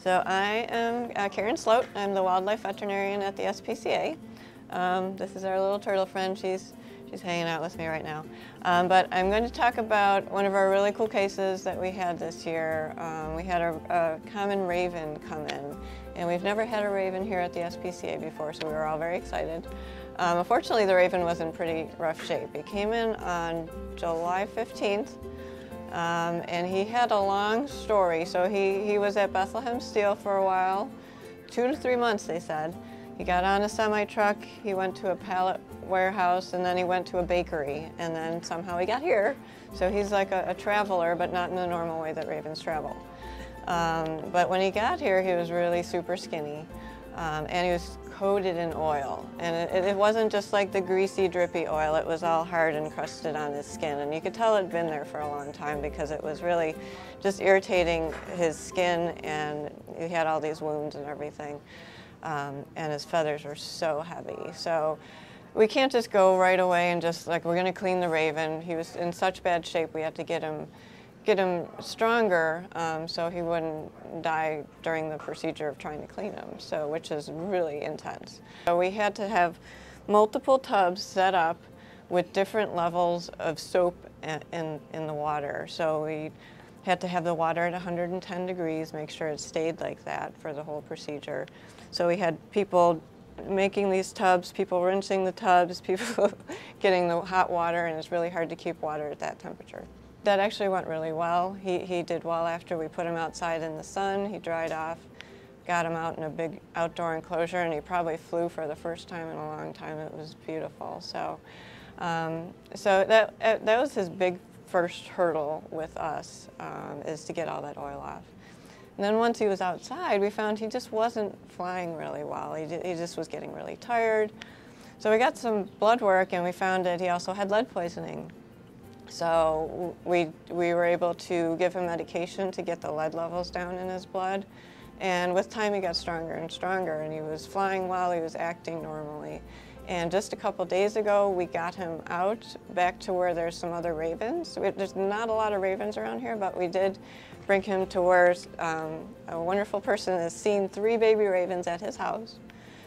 So I am Karen Slote. I'm the wildlife veterinarian at the SPCA. This is our little turtle friend. She's hanging out with me right now. But I'm going to talk about one of our really cool cases that we had this year. We had a common raven come in, and we've never had a raven here at the SPCA before, so we were all very excited. Unfortunately, the raven was in pretty rough shape. He came in on July 15th. And he had a long story. So he was at Bethlehem Steel for a while, 2 to 3 months they said. He got on a semi-truck, he went to a pallet warehouse, and then he went to a bakery, and then somehow he got here. So he's like a traveler, but not in the normal way that ravens travel. But when he got here, he was really super skinny, and he was coated in oil. And it wasn't just like the greasy, drippy oil, it was all hard and crusted on his skin. And you could tell it had been there for a long time because it was really just irritating his skin, and he had all these wounds and everything. And his feathers were so heavy. So we can't just go right away and just like, we're gonna clean the raven. He was in such bad shape, we had to get him stronger so he wouldn't die during the procedure of trying to clean him, so which is really intense. So we had to have multiple tubs set up with different levels of soap in the water. So we had to have the water at 110 degrees, make sure it stayed like that for the whole procedure. So we had people making these tubs, people rinsing the tubs, people getting the hot water, and it's really hard to keep water at that temperature. That actually went really well. He did well after we put him outside in the sun. He dried off, got him out in a big outdoor enclosure, and he probably flew for the first time in a long time. It was beautiful. So, that was his big first hurdle with us, is to get all that oil off. And then once he was outside, we found he just wasn't flying really well. He just was getting really tired. So we got some blood work, and we found that he also had lead poisoning. So we were able to give him medication to get the lead levels down in his blood. And with time, he got stronger and stronger, and he was flying well, he was acting normally. And just a couple days ago, we got him out back to where there's some other ravens. There's not a lot of ravens around here, but we did bring him to where a wonderful person has seen 3 baby ravens at his house.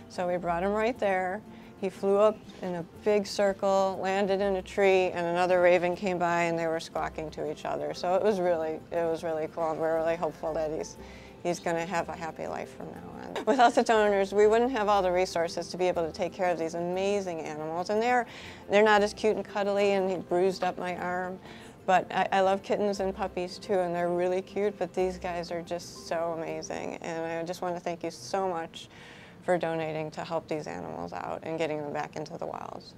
So we brought him right there. He flew up in a big circle, landed in a tree, and another raven came by, and they were squawking to each other. So it was really cool, and we're really hopeful that he's going to have a happy life from now on. Without the donors, we wouldn't have all the resources to be able to take care of these amazing animals. And they're not as cute and cuddly, and he bruised up my arm. But I love kittens and puppies too, and they're really cute, but these guys are just so amazing. And I just want to thank you so much for donating to help these animals out and getting them back into the wilds.